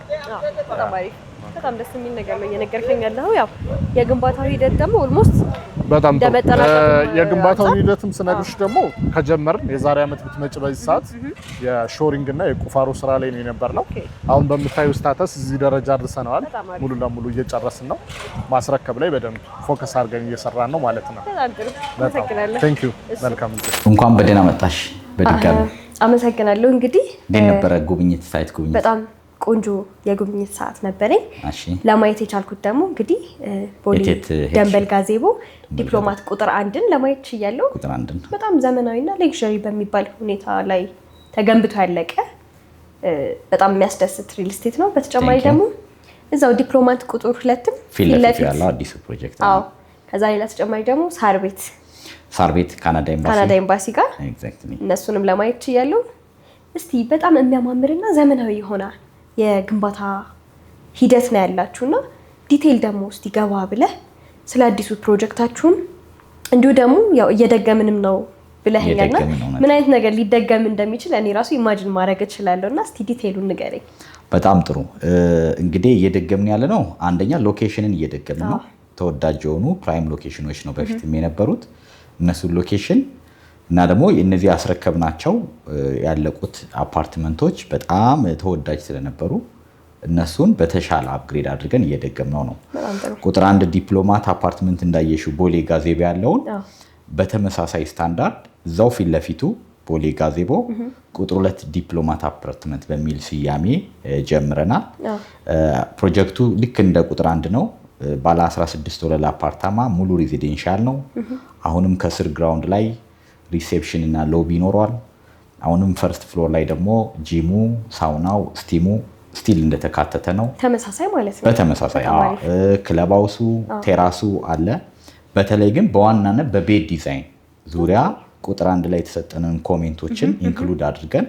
Speaker 1: በጣም ደስ የሚል ነገር ነው እየነገርከኝ ያለው። ያው የግንባታው ሂደት ደግሞ ኦልሞስት
Speaker 4: በጣም የግንባታው ሂደትም ስነግርሽ ደግሞ ከጀመርን የዛሬ ዓመት ብትመጪ በዚህ ሰዓት የሾሪንግ እና የቁፋሮ ስራ ላይ ነው የነበርነው። አሁን በምታዩ ስታተስ እዚህ ደረጃ አድርሰናል። ሙሉ ለሙሉ እየጨረስን ነው። ማስረከብ ላይ በደንብ ፎከስ አድርገን እየሰራን ነው ማለት ነው።
Speaker 1: በጣም ጥሩ። አመሰግናለሁ።
Speaker 4: ቴንክ ዩ። መልካም ጊዜ።
Speaker 2: እንኳን በደህና መጣሽ በድጋሚ።
Speaker 1: አመሰግናለሁ። እንግዲህ
Speaker 2: እንዴት ነበረ ጉብኝት? ሳይት ጉብኝት
Speaker 1: በጣም ቆንጆ የጉብኝት ሰዓት ነበረኝ።
Speaker 2: እሺ፣
Speaker 1: ለማየት የቻልኩት ደግሞ እንግዲህ ቦሌ ደንበል ጋዜቦ ዲፕሎማት ቁጥር 1ን ለማየት ችያለሁ።
Speaker 2: ቁጥር 1ን
Speaker 1: በጣም ዘመናዊና ሌክዠሪ በሚባል ሁኔታ ላይ ተገንብቶ ያለቀ በጣም የሚያስደስት ሪል ስቴት ነው። በተጨማሪ ደግሞ እዛው ዲፕሎማት ቁጥር 2ም
Speaker 2: ፊት ለፊት ያለው አዲሱ ፕሮጀክት ነው።
Speaker 1: አዎ፣ ከዛ ሌላ ተጨማሪ ደግሞ ሳር ቤት ካናዳ ኤምባሲ ጋር እነሱንም ለማየት ችያለሁ። እስቲ በጣም የሚያማምርና ዘመናዊ ይሆናል የግንባታ ሂደት ነው ያላችሁና ዲቴይል ደግሞ እስቲ ገባ ብለህ ስለ አዲሱ ፕሮጀክታችሁም እንዲሁ ደግሞ ያው እየደገምንም ነው ብለኸኛልና ምን አይነት ነገር ሊደገም እንደሚችል እኔ ራሱ ኢማጂን ማድረግ እችላለሁና እስቲ ዲቴይሉን ንገረኝ።
Speaker 2: በጣም ጥሩ። እንግዲህ እየደገምን ያለ ነው። አንደኛ ሎኬሽንን እየደገምን ነው። ተወዳጅ የሆኑ ፕራይም ሎኬሽኖች ነው በፊትም የነበሩት እነሱን ሎኬሽን እና ደግሞ እነዚህ ያስረከብናቸው ያለቁት አፓርትመንቶች በጣም ተወዳጅ ስለነበሩ እነሱን በተሻለ አፕግሬድ አድርገን እየደገምነው ነው። ቁጥር 1 ዲፕሎማት አፓርትመንት እንዳየሽው ቦሌ ጋዜቦ ያለውን በተመሳሳይ ስታንዳርድ እዛው ፊት ለፊቱ ቦሌ ጋዜቦ ቁጥር 2 ዲፕሎማት አፓርትመንት በሚል ስያሜ ጀምረናል። ፕሮጀክቱ ልክ እንደ ቁጥር 1 ነው። ባለ 16 ወለል አፓርታማ ሙሉ ሬዚደንሻል ነው። አሁንም ከስር ግራውንድ ላይ ሪሴፕሽን እና ሎቢ ይኖረዋል። አሁንም ፈርስት ፍሎር ላይ ደግሞ ጂሙ፣ ሳውናው፣ ስቲሙ ስቲል እንደተካተተ ነው።
Speaker 1: ተመሳሳይ ማለት ነው።
Speaker 2: በተመሳሳይ ክለብ ሃውሱ፣ ቴራሱ አለ። በተለይ ግን በዋናነት በቤድ ዲዛይን ዙሪያ ቁጥር 1 ላይ የተሰጠንን ኮሜንቶችን ኢንክሉድ አድርገን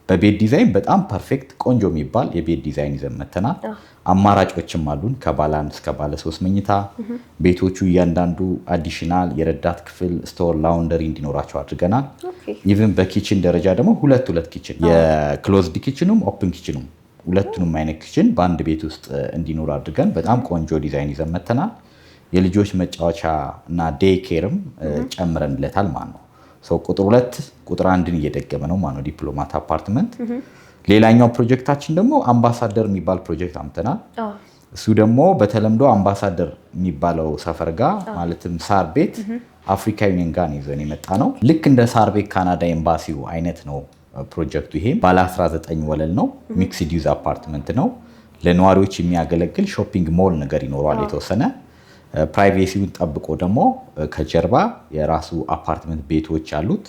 Speaker 2: በቤድ ዲዛይን በጣም ፐርፌክት ቆንጆ የሚባል የቤድ ዲዛይን ይዘን መተናል። አማራጮችም አሉን ከባለ 1 እስከ ባለ 3 መኝታ። ቤቶቹ እያንዳንዱ አዲሽናል የረዳት ክፍል፣ ስቶር፣ ላውንደሪ እንዲኖራቸው አድርገናል። ኢቭን በኪችን ደረጃ ደግሞ ሁለት ኪችን የክሎዝድ ኪችኑም ኦፕን ኪችኑም ሁለቱንም አይነት ኪችን በአንድ ቤት ውስጥ እንዲኖር አድርገን በጣም ቆንጆ ዲዛይን ይዘን መተናል። የልጆች መጫወቻ እና ዴይ ኬርም ጨምረንለታል ማለት ነው። ቁጥር 2 ቁጥር 1ን እየደገመ ነው ማለት ነው ዲፕሎማት አፓርትመንት። ሌላኛው ፕሮጀክታችን ደግሞ አምባሳደር የሚባል ፕሮጀክት አምጥተናል። እሱ ደግሞ በተለምዶ አምባሳደር የሚባለው ሰፈር ጋር ማለትም ሳር ቤት አፍሪካ ዩኒየን ጋር ይዘን የመጣ ነው። ልክ እንደ ሳር ቤት ካናዳ ኤምባሲው አይነት ነው ፕሮጀክቱ። ይሄ ባለ 19 ወለል ነው። ሚክስድ ዩዝ አፓርትመንት ነው። ለነዋሪዎች የሚያገለግል ሾፒንግ ሞል ነገር ይኖረዋል የተወሰነ። ፕራይቬሲውን ጠብቆ ደግሞ ከጀርባ የራሱ አፓርትመንት ቤቶች አሉት።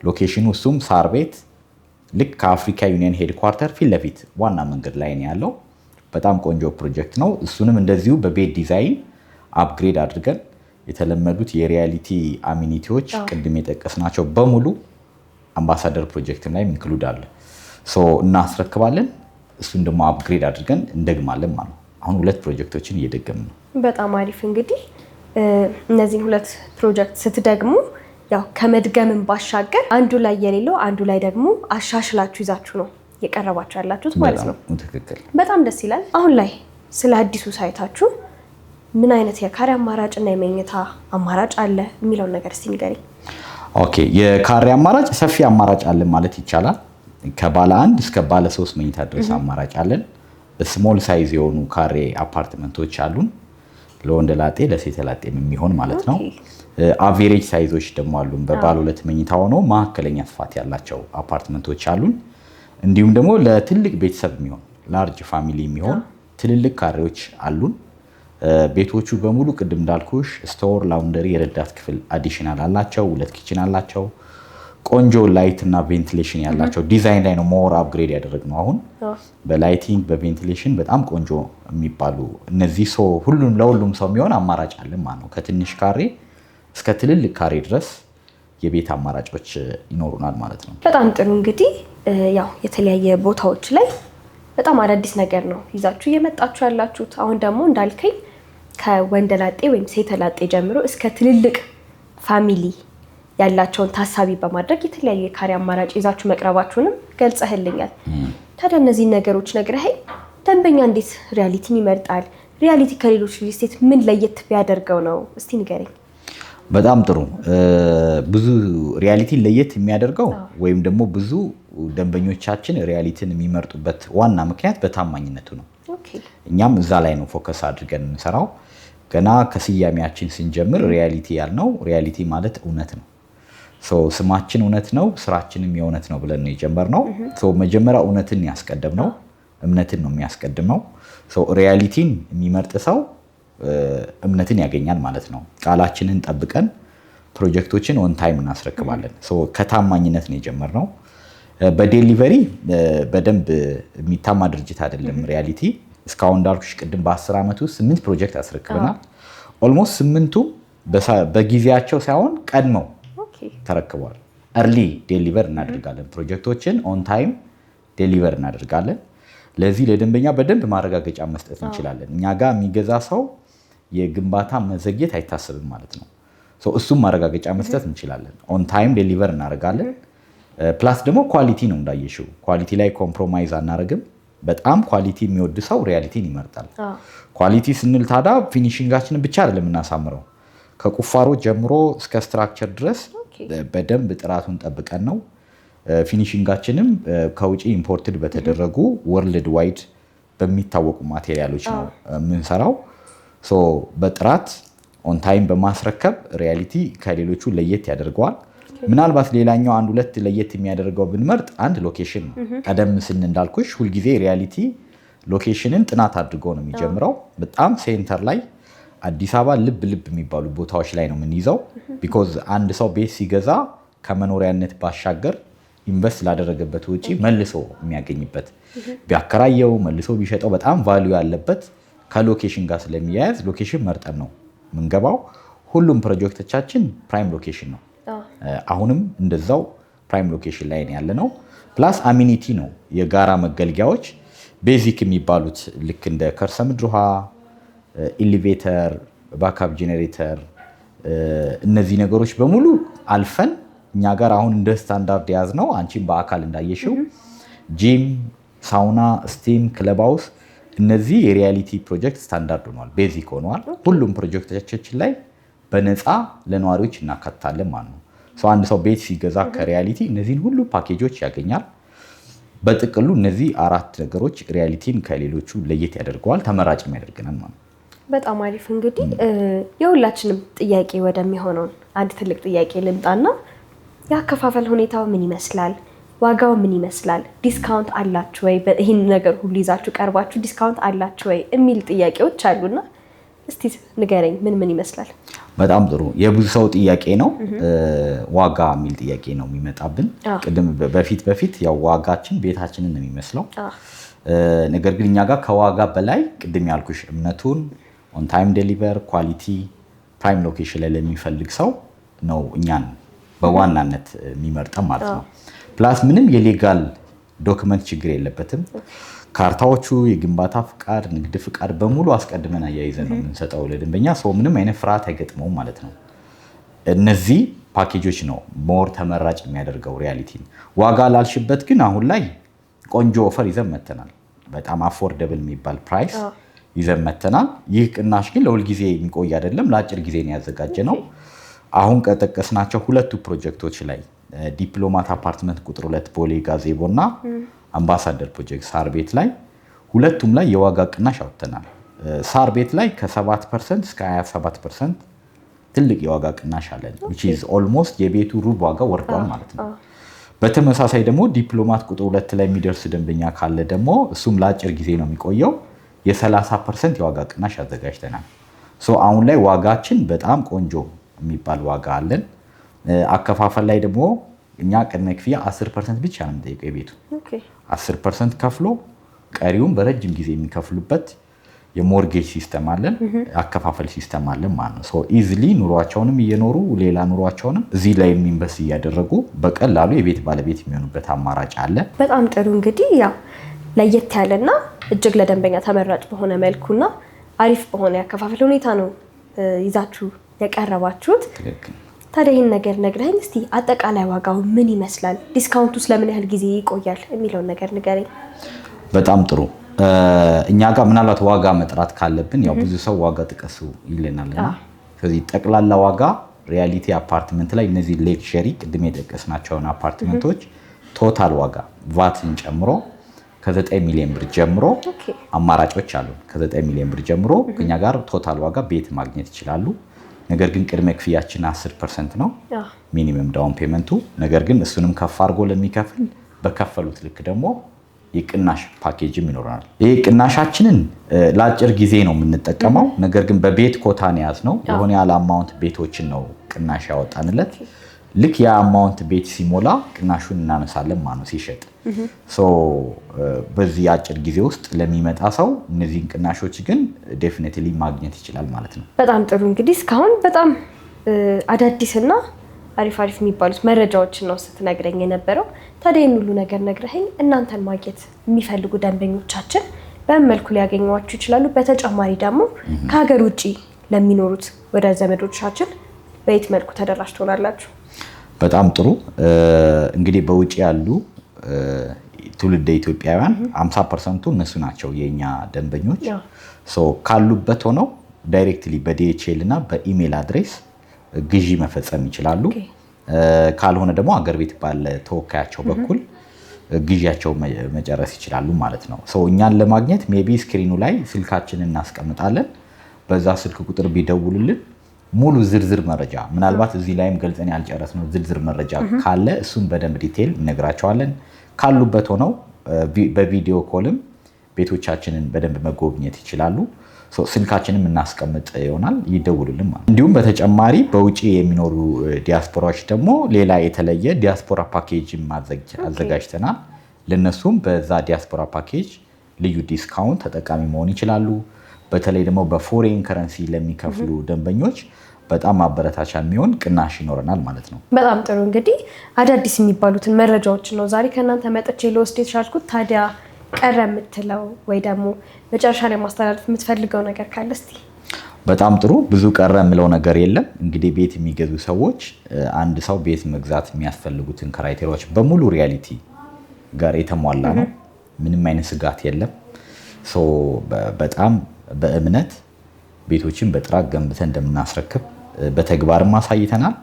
Speaker 2: ሎኬሽኑ እሱም ሳር ቤት ልክ ከአፍሪካ ዩኒየን ሄድኳርተር ፊት ለፊት ዋና መንገድ ላይ ነው ያለው። በጣም ቆንጆ ፕሮጀክት ነው። እሱንም እንደዚሁ በቤት ዲዛይን አፕግሬድ አድርገን የተለመዱት የሪያሊቲ አሚኒቲዎች ቅድም የጠቀስናቸው በሙሉ አምባሳደር ፕሮጀክትም ላይ ኢንክሉድ አለ። እናስረክባለን። እሱን ደግሞ አፕግሬድ አድርገን እንደግማለን ማለት ነው። አሁን 2 ፕሮጀክቶችን እየደገምን ነው።
Speaker 1: በጣም አሪፍ። እንግዲህ እነዚህን 2 ፕሮጀክት ስትደግሙ ያው ከመድገምን ባሻገር አንዱ ላይ የሌለው አንዱ ላይ ደግሞ አሻሽላችሁ ይዛችሁ ነው የቀረባችሁ ያላችሁት ማለት ነው።
Speaker 2: ትክክል።
Speaker 1: በጣም ደስ ይላል። አሁን ላይ ስለ አዲሱ ሳይታችሁ ምን አይነት የካሬ አማራጭና የመኝታ አማራጭ አለ የሚለውን ነገር እስቲ ንገሪኝ።
Speaker 2: ኦኬ፣ የካሬ አማራጭ ሰፊ አማራጭ አለ ማለት ይቻላል። ከባለ 1 እስከ ባለ 3 መኝታ ድረስ አማራጭ አለን። ስሞል ሳይዝ የሆኑ ካሬ አፓርትመንቶች አሉን፣ ለወንድ ላጤ ለሴት ላጤ የሚሆን ማለት ነው። አቬሬጅ ሳይዞች ደግሞ አሉን። በባለ 2 መኝታ ሆኖ መካከለኛ ስፋት ያላቸው አፓርትመንቶች አሉን። እንዲሁም ደግሞ ለትልቅ ቤተሰብ የሚሆን ላርጅ ፋሚሊ የሚሆን ትልልቅ ካሬዎች አሉን። ቤቶቹ በሙሉ ቅድም እንዳልኩሽ ስቶር፣ ላውንደሪ፣ የረዳት ክፍል አዲሽናል አላቸው። 2 ኪችን አላቸው። ቆንጆ ላይት እና ቬንቲሌሽን ያላቸው ዲዛይን ላይ ነው ሞር አፕግሬድ ያደረግነው። አሁን በላይቲንግ በቬንቲሌሽን በጣም ቆንጆ የሚባሉ እነዚህ ለሁሉም ሰው የሚሆን አማራጭ አለ ማለት ነው። ከትንሽ ካሬ እስከ ትልልቅ ካሬ ድረስ የቤት አማራጮች ይኖሩናል ማለት ነው።
Speaker 1: በጣም ጥሩ። እንግዲህ ያው የተለያየ ቦታዎች ላይ በጣም አዳዲስ ነገር ነው ይዛችሁ እየመጣችሁ ያላችሁት። አሁን ደግሞ እንዳልከኝ ከወንደላጤ ወይም ሴተላጤ ጀምሮ እስከ ትልልቅ ፋሚሊ ያላቸውን ታሳቢ በማድረግ የተለያዩ የካሬ አማራጭ ይዛችሁ መቅረባችሁንም ገልጸህልኛል። ታዲያ እነዚህን ነገሮች ነግረኸኝ ደንበኛ እንዴት ሪያሊቲን ይመርጣል? ሪያሊቲ ከሌሎች ሪል ስቴት ምን ለየት ቢያደርገው ነው? እስቲ ንገረኝ።
Speaker 2: በጣም ጥሩ። ብዙ ሪያሊቲን ለየት የሚያደርገው ወይም ደግሞ ብዙ ደንበኞቻችን ሪያሊቲን የሚመርጡበት ዋና ምክንያት በታማኝነቱ ነው። እኛም እዛ ላይ ነው ፎከስ አድርገን የምንሰራው። ገና ከስያሜያችን ስንጀምር ሪያሊቲ ያልነው ሪያሊቲ ማለት እውነት ነው። ስማችን እውነት ነው፣ ስራችንም የእውነት ነው ብለን ነው የጀመርነው። መጀመሪያ እውነትን ያስቀደምነው፣ እምነትን ነው የሚያስቀድመው። ሪያሊቲን የሚመርጥ ሰው እምነትን ያገኛል ማለት ነው። ቃላችንን ጠብቀን ፕሮጀክቶችን ኦን ታይም እናስረክባለን። ከታማኝነት ነው የጀመርነው። በዴሊቨሪ በደንብ የሚታማ ድርጅት አይደለም ሪያሊቲ። እስካሁን እንዳልኩሽ ቅድም በ10 ዓመት ውስጥ 8 ፕሮጀክት አስረክበናል። ኦልሞስት 8ቱ በጊዜያቸው ሳይሆን ቀድመው ተረክቧል። እርሊ ዴሊቨር እናደርጋለን። ፕሮጀክቶችን ኦን ታይም ዴሊቨር እናደርጋለን። ለዚህ ለደንበኛ በደንብ ማረጋገጫ መስጠት እንችላለን። እኛ ጋር የሚገዛ ሰው የግንባታ መዘግየት አይታሰብም ማለት ነው። እሱም ማረጋገጫ መስጠት እንችላለን። ኦን ታይም ዴሊቨር እናደርጋለን። ፕላስ ደግሞ ኳሊቲ ነው እንዳየሽው፣ ኳሊቲ ላይ ኮምፕሮማይዝ አናደርግም። በጣም ኳሊቲ የሚወድ ሰው ሪያሊቲን ይመርጣል። ኳሊቲ ስንል ታዲያ ፊኒሽንጋችንን ብቻ አይደለም የምናሳምረው፣ ከቁፋሮ ጀምሮ እስከ ስትራክቸር ድረስ በደንብ ጥራቱን ጠብቀን ነው። ፊኒሽንጋችንም ከውጪ ኢምፖርትድ በተደረጉ ወርልድ ዋይድ በሚታወቁ ማቴሪያሎች ነው የምንሰራው። በጥራት ኦን ታይም በማስረከብ ሪያሊቲ ከሌሎቹ ለየት ያደርገዋል። ምናልባት ሌላኛው 1-2 ለየት የሚያደርገው ብንመርጥ አንድ ሎኬሽን ነው። ቀደም ስን እንዳልኩሽ ሁልጊዜ ሪያሊቲ ሎኬሽንን ጥናት አድርጎ ነው የሚጀምረው። በጣም ሴንተር ላይ አዲስ አበባ ልብ የሚባሉ ቦታዎች ላይ ነው የምንይዘው። ቢኮዝ አንድ ሰው ቤት ሲገዛ ከመኖሪያነት ባሻገር ኢንቨስት ላደረገበት ውጪ መልሶ የሚያገኝበት ቢያከራየው መልሶ ቢሸጠው በጣም ቫልዩ ያለበት ከሎኬሽን ጋር ስለሚያያዝ ሎኬሽን መርጠን ነው የምንገባው። ሁሉም ፕሮጀክቶቻችን ፕራይም ሎኬሽን ነው። አሁንም እንደዛው ፕራይም ሎኬሽን ላይ ያለ ነው። ፕላስ አሚኒቲ ነው፣ የጋራ መገልገያዎች ቤዚክ የሚባሉት ልክ እንደ ከርሰ ምድር ውሃ፣ ኤሌቬተር፣ ባካፕ ጄኔሬተር፣ እነዚህ ነገሮች በሙሉ አልፈን እኛ ጋር አሁን እንደ ስታንዳርድ የያዝ ነው። አንቺም በአካል እንዳየሽው ጂም፣ ሳውና፣ ስቲም፣ ክለብ ሃውስ እነዚህ የሪያሊቲ ፕሮጀክት ስታንዳርድ ሆነዋል፣ ቤዚክ ሆነዋል። ሁሉም ፕሮጀክቶቻችን ላይ በነፃ ለነዋሪዎች እናካትታለን ማለት ነው። አንድ ሰው ቤት ሲገዛ ከሪያሊቲ እነዚህን ሁሉ ፓኬጆች ያገኛል። በጥቅሉ እነዚህ 4 ነገሮች ሪያሊቲን ከሌሎቹ ለየት ያደርገዋል፣ ተመራጭም ያደርገናል ማለት ነው።
Speaker 1: በጣም አሪፍ። እንግዲህ የሁላችንም ጥያቄ ወደሚሆነውን አንድ ትልቅ ጥያቄ ልምጣና የአከፋፈል ሁኔታው ምን ይመስላል? ዋጋው ምን ይመስላል? ዲስካውንት አላችሁ ወይ? ይህን ነገር ሁሉ ይዛችሁ ቀርባችሁ ዲስካውንት አላችሁ ወይ የሚል ጥያቄዎች አሉና እስቲ ንገረኝ ምን ይመስላል?
Speaker 2: በጣም ጥሩ የብዙ ሰው ጥያቄ ነው። ዋጋ የሚል ጥያቄ ነው የሚመጣብን። ቅድም በፊት ያው ዋጋችን ቤታችንን ነው የሚመስለው። ነገር ግን እኛ ጋር ከዋጋ በላይ ቅድም ያልኩሽ እምነቱን ኦን ታይም ዴሊቨር ኳሊቲ ፕራይም ሎኬሽን ላይ ለሚፈልግ ሰው ነው እኛን በዋናነት የሚመርጠን ማለት ነው። ፕላስ ምንም የሌጋል ዶክመንት ችግር የለበትም። ካርታዎቹ የግንባታ ፍቃድ፣ ንግድ ፍቃድ በሙሉ አስቀድመን አያይዘን ነው የምንሰጠው ለደንበኛ። ሰው ምንም አይነት ፍርሃት አይገጥመውም ማለት ነው። እነዚህ ፓኬጆች ነው ሞር ተመራጭ የሚያደርገው ሪያሊቲን። ዋጋ ላልሽበት ግን አሁን ላይ ቆንጆ ኦፈር ይዘን መተናል። በጣም አፎርደብል የሚባል ፕራይስ ይዘን መተናል። ይህ ቅናሽ ግን ለሁል ጊዜ የሚቆይ አይደለም፣ ለአጭር ጊዜ ነው ያዘጋጀ ነው። አሁን ከጠቀስናቸው ሁለቱ ፕሮጀክቶች ላይ ዲፕሎማት አፓርትመንት ቁጥር 2 ቦሌ ጋዜቦ እና አምባሳደር ፕሮጀክት ሳር ቤት ላይ ሁለቱም ላይ የዋጋ ቅናሽ አውጥተናል። ሳር ቤት ላይ ከ7% እስከ 27% ትልቅ የዋጋ ቅናሽ አለን which is almost የቤቱ ሩብ ዋጋ ወርዷል ማለት ነው። በተመሳሳይ ደግሞ ዲፕሎማት ቁጥር 2 ላይ የሚደርስ ደንበኛ ካለ ደግሞ እሱም ለአጭር ጊዜ ነው የሚቆየው የ30% የዋጋ ቅናሽ አዘጋጅተናል። አሁን ላይ ዋጋችን በጣም ቆንጆ የሚባል ዋጋ አለን። አከፋፈል ላይ ደግሞ እኛ ቅድመ ክፍያ 10% ብቻ ነው የምንጠይቀው የቤቱ 10% ከፍሎ ቀሪውን በረጅም ጊዜ የሚከፍሉበት የሞርጌጅ ሲስተም አለን፣ አከፋፈል ሲስተም አለን ማለት ነው። ኢዚሊ ኑሯቸውንም እየኖሩ ሌላ ኑሯቸውንም እዚህ ላይ ኢንቨስት እያደረጉ በቀላሉ የቤት ባለቤት የሚሆኑበት አማራጭ አለ።
Speaker 1: በጣም ጥሩ። እንግዲህ ያው ለየት ያለና እጅግ ለደንበኛ ተመራጭ በሆነ መልኩና አሪፍ በሆነ ያከፋፈል ሁኔታ ነው ይዛችሁ የቀረባችሁት። ታዲያ ይህን ነገር ነግረኝ እስቲ አጠቃላይ ዋጋው ምን ይመስላል፣ ዲስካውንቱ ስለምን ያህል ጊዜ ይቆያል የሚለውን ነገር ንገረኝ።
Speaker 2: በጣም ጥሩ። እኛ ጋር ምናልባት ዋጋ መጥራት ካለብን ያው ብዙ ሰው ዋጋ ጥቀሱ ይለናልና ስለዚህ ጠቅላላ ዋጋ ሪያሊቲ አፓርትመንት ላይ እነዚህ ሌክዠሪ ቅድም የጠቀስናቸውን አፓርትመንቶች ቶታል ዋጋ ቫትን ጨምሮ ከ9 ሚሊዮን ብር ጀምሮ አማራጮች አሉ። ከ9 ሚሊዮን ብር ጀምሮ እኛ ጋር ቶታል ዋጋ ቤት ማግኘት ይችላሉ። ነገር ግን ቅድመ ክፍያችን 10% ነው ሚኒመም ዳውን ፔመንቱ። ነገር ግን እሱንም ከፍ አድርጎ ለሚከፍል በከፈሉት ልክ ደግሞ የቅናሽ ፓኬጅም ይኖረናል። ይህ ቅናሻችንን ለአጭር ጊዜ ነው የምንጠቀመው። ነገር ግን በቤት ኮታ ነው ያዝነው። የሆነ ያለ አማውንት ቤቶችን ነው ቅናሽ ያወጣንለት። ልክ ያ አማውንት ቤት ሲሞላ ቅናሹን እናነሳለን ማለት ነው ሲሸጥ። በዚህ አጭር ጊዜ ውስጥ ለሚመጣ ሰው እነዚህን ቅናሾች ግን ዴፊኒትሊ ማግኘት ይችላል ማለት ነው።
Speaker 1: በጣም ጥሩ። እንግዲህ እስካሁን በጣም አዳዲስና አሪፍ የሚባሉት መረጃዎችን ነው ስትነግረኝ የነበረው። ታዲያ ይህን ሁሉ ነገር ነግረኸኝ እናንተን ማግኘት የሚፈልጉ ደንበኞቻችን በምን መልኩ ሊያገኟችሁ ይችላሉ? በተጨማሪ ደግሞ ከሀገር ውጭ ለሚኖሩት ወደ ዘመዶቻችን በየት መልኩ ተደራሽ ትሆናላችሁ?
Speaker 2: በጣም ጥሩ። እንግዲህ በውጭ ያሉ ትውልደ ኢትዮጵያውያን 50% እነሱ ናቸው የኛ ደንበኞች። ካሉበት ሆነው ዳይሬክትሊ በዲኤችኤል እና በኢሜል አድሬስ ግዢ መፈጸም ይችላሉ። ካልሆነ ደግሞ አገር ቤት ባለ ተወካያቸው በኩል ግዢያቸው መጨረስ ይችላሉ ማለት ነው። እኛን ለማግኘት ሜቢ ስክሪኑ ላይ ስልካችንን እናስቀምጣለን። በዛ ስልክ ቁጥር ቢደውሉልን ሙሉ ዝርዝር መረጃ ምናልባት እዚህ ላይም ገልጸን ያልጨረስነው ዝርዝር መረጃ ካለ እሱን በደንብ ዲቴል እነግራቸዋለን። ካሉበት ሆነው በቪዲዮ ኮልም ቤቶቻችንን በደንብ መጎብኘት ይችላሉ። ስልካችንም እናስቀምጥ ይሆናል፣ ይደውሉልን ማለት። እንዲሁም በተጨማሪ በውጪ የሚኖሩ ዲያስፖራዎች ደግሞ ሌላ የተለየ ዲያስፖራ ፓኬጅ አዘጋጅተናል። ለነሱም በዛ ዲያስፖራ ፓኬጅ ልዩ ዲስካውንት ተጠቃሚ መሆን ይችላሉ። በተለይ ደግሞ በፎሬን ከረንሲ ለሚከፍሉ ደንበኞች በጣም ማበረታቻ የሚሆን ቅናሽ ይኖረናል ማለት ነው።
Speaker 1: በጣም ጥሩ። እንግዲህ አዳዲስ የሚባሉትን መረጃዎችን ነው ዛሬ ከእናንተ መጥቼ ልወስድ የቻልኩት። ታዲያ ቀረ የምትለው ወይ ደግሞ መጨረሻ ላይ ማስተላለፍ የምትፈልገው ነገር ካለ እስቲ?
Speaker 2: በጣም ጥሩ። ብዙ ቀረ የምለው ነገር የለም። እንግዲህ ቤት የሚገዙ ሰዎች አንድ ሰው ቤት መግዛት የሚያስፈልጉትን ክራይቴሪያዎች በሙሉ ሪያሊቲ ጋር የተሟላ ነው። ምንም አይነት ስጋት የለም። በጣም በእምነት ቤቶችን በጥራት ገንብተን እንደምናስረክብ በተግባርም አሳይተናል።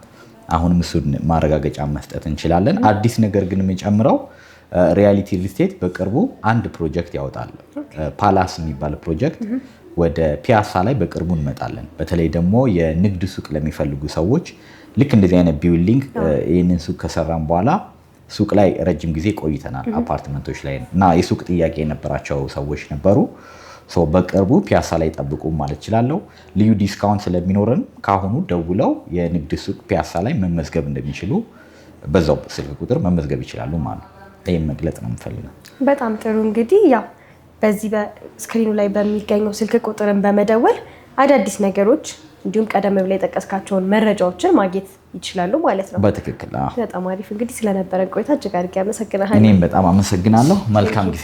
Speaker 2: አሁንም እሱን ማረጋገጫ መስጠት እንችላለን። አዲስ ነገር ግን የምንጨምረው ሪያሊቲ ሪል ስቴት በቅርቡ አንድ ፕሮጀክት ያወጣል። ፓላስ የሚባል ፕሮጀክት ወደ ፒያሳ ላይ በቅርቡ እንመጣለን። በተለይ ደግሞ የንግድ ሱቅ ለሚፈልጉ ሰዎች ልክ እንደዚህ አይነት ቢልዲንግ ይህንን ሱቅ ከሰራን በኋላ ሱቅ ላይ ረጅም ጊዜ ቆይተናል። አፓርትመንቶች ላይ እና የሱቅ ጥያቄ የነበራቸው ሰዎች ነበሩ። በቅርቡ ፒያሳ ላይ ጠብቁ ማለት እችላለሁ። ልዩ ዲስካውንት ስለሚኖረን ካሁኑ ደውለው የንግድ ሱቅ ፒያሳ ላይ መመዝገብ እንደሚችሉ በዛው ስልክ ቁጥር መመዝገብ ይችላሉ ማለት ነው። ይሄን መግለጽ ነው የምፈልገው።
Speaker 1: በጣም ጥሩ። እንግዲህ ያው በዚህ በስክሪኑ ላይ በሚገኘው ስልክ ቁጥርን በመደወል አዳዲስ ነገሮች እንዲሁም ቀደም ብላ የጠቀስካቸውን መረጃዎችን ማግኘት ይችላሉ ማለት ነው።
Speaker 2: በትክክል።
Speaker 1: በጣም አሪፍ። እንግዲህ ስለነበረን ቆይታ እጅግ አድርጌ አመሰግናለሁ።
Speaker 2: እኔም በጣም አመሰግናለሁ። መልካም ጊዜ